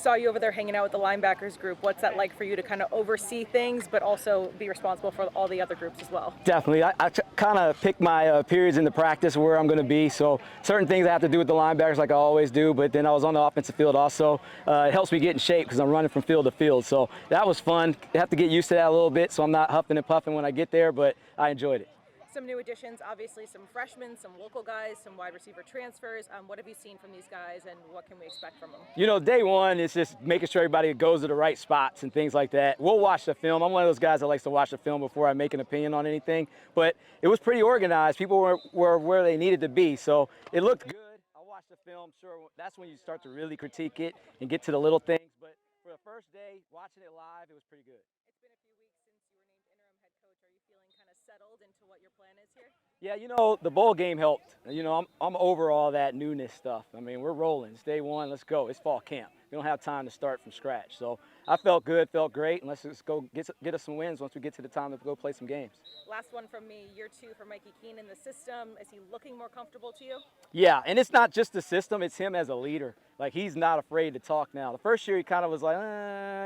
saw you over there hanging out with the linebackers group. What's that like for you to kind of oversee things, but also be responsible for all the other groups as well? Definitely. I kind of pick my periods in the practice where I'm going to be. So certain things I have to do with the linebackers like I always do, but then I was on the offensive field also. It helps me get in shape because I'm running from field to field. So that was fun. I have to get used to that a little bit so I'm not huffing and puffing when I get there, but I enjoyed it. Some new additions, obviously some freshmen, some local guys, some wide receiver transfers. What have you seen from these guys, and what can we expect from them? You know, day one is just making sure everybody goes to the right spots and things like that. We'll watch the film. I'm one of those guys that likes to watch the film before I make an opinion on anything. But it was pretty organized. People were where they needed to be, so it looked good. I watched the film. Sure, that's when you start to really critique it and get to the little things. But for the first day, watching it live, it was pretty good. It's been a few weeks since you were named interim head coach. Are you feeling kind of settled into what your plan is here? Yeah, you know, the bowl game helped. You know, I'm over all that newness stuff. I mean, we're rolling. It's day one. Let's go. It's fall camp. We don't have time to start from scratch. So I felt good, felt great, and let's just go get us some wins once we get to the time to go play some games. Last one from me, year two for Mikey Keene in the system. Is he looking more comfortable to you? Yeah, and it's not just the system, it's him as a leader. Like, he's not afraid to talk now. The first year he kind of was like,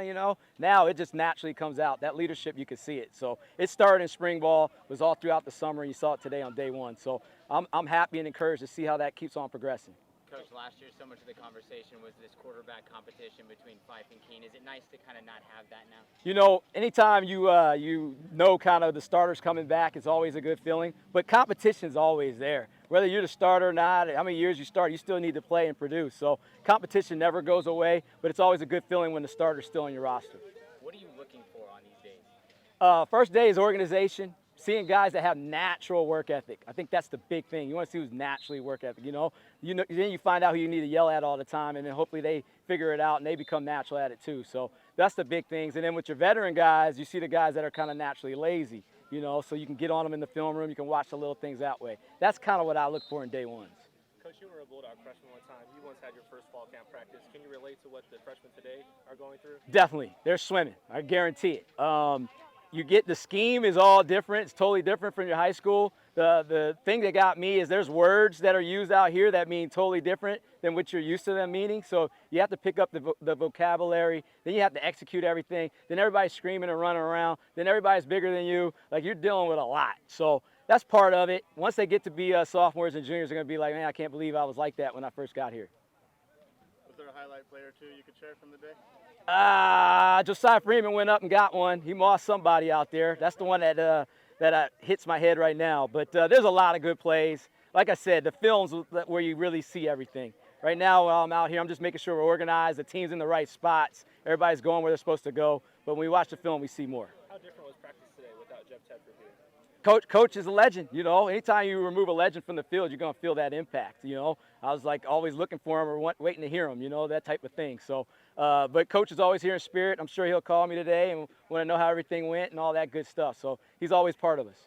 you know. Now it just naturally comes out. That leadership, you can see it. So it started in spring ball, was all throughout the summer, and you saw it today on day one. So I'm happy and encouraged to see how that keeps on progressing. Coach, last year so much of the conversation was this quarterback competition between Fife and Keene. Is it nice to kind of not have that now? You know, anytime you know kind of the starters coming back, it's always a good feeling. But competition's always there. Whether you're the starter or not, how many years you start, you still need to play and produce. So competition never goes away, but it's always a good feeling when the starter's still on your roster. What are you looking for on these days? First day is organization. Seeing guys that have natural work ethic. I think that's the big thing. You want to see who's naturally work ethic, you know? Then you find out who you need to yell at all the time, and then hopefully they figure it out and they become natural at it too. So that's the big things. And then with your veteran guys, you see the guys that are kind of naturally lazy, you know, so you can get on them in the film room, you can watch the little things that way. That's kind of what I look for in day ones. Coach, you were a Bulldog freshman one time. You once had your first fall camp practice. Can you relate to what the freshmen today are going through? Definitely. They're swimming. I guarantee it. You get the scheme is all different. It's totally different from your high school. The thing that got me is there's words that are used out here that mean totally different than what you're used to them meaning. So you have to pick up the vocabulary. Then you have to execute everything. Then everybody's screaming and running around. Then everybody's bigger than you. Like, you're dealing with a lot. So that's part of it. Once they get to be sophomores and juniors, they're going to be like, man, I can't believe I was like that when I first got here. Was there a highlight play or two you could share from the day? Josiah Freeman went up and got one. He mossed somebody out there. That's the one that hits my head right now. But there's a lot of good plays. Like I said, the film's where you really see everything. Right now, while I'm out here, I'm just making sure we're organized, the team's in the right spots, everybody's going where they're supposed to go. But when we watch the film, we see more. How different was practice today without Jeff Tedford here? Coach is a legend, you know. Anytime you remove a legend from the field, you're going to feel that impact, you know. I was like always looking for him or waiting to hear him, you know, that type of thing. So, but Coach is always here in spirit. I'm sure he'll call me today and want to know how everything went and all that good stuff. So he's always part of us.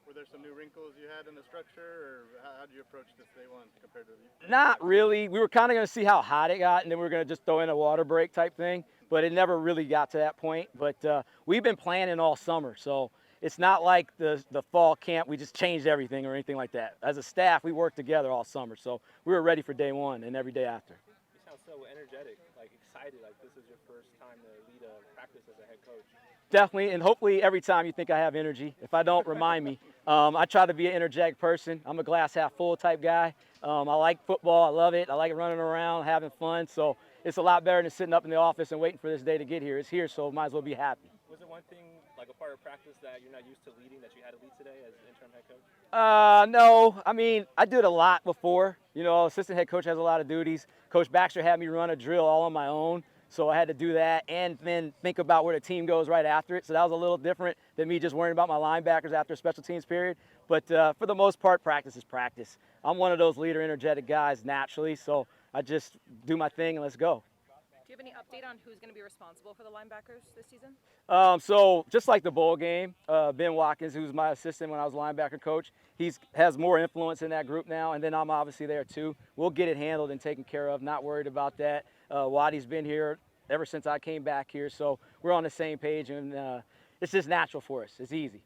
Were there some new wrinkles you had in the structure, or how did you approach this day one compared to the... Not really. We were kind of going to see how hot it got, and then we were going to just throw in a water break type thing. But it never really got to that point. But we've been planning all summer, so it's not like the fall camp, we just changed everything or anything like that. As a staff, we worked together all summer, so we were ready for day one and every day after. You sound so energetic, like excited, like this is your first time to lead a practice as a head coach. Definitely, and hopefully every time you think I have energy. If I don't, remind me. I try to be an energetic person. I'm a glass half full type guy. I like football. I love it. I like running around, having fun. So it's a lot better than sitting up in the office and waiting for this day to get here. It's here, so might as well be happy. Was it one thing, like a part of practice that you're not used to leading, that you had to lead today as interim head coach? No. I mean, I did a lot before. You know, assistant head coach has a lot of duties. Coach Baxter had me run a drill all on my own. So I had to do that and then think about where the team goes right after it. So that was a little different than me just worrying about my linebackers after a special teams period. But for the most part, practice is practice. I'm one of those leader, energetic guys naturally, so I just do my thing and let's go. Do you have any update on who's going to be responsible for the linebackers this season? So just like the bowl game, Ben Watkins, who's my assistant when I was linebacker coach, he has more influence in that group now, and then I'm obviously there too. We'll get it handled and taken care of, not worried about that. Waddy's been here ever since I came back here, so we're on the same page, and it's just natural for us. It's easy.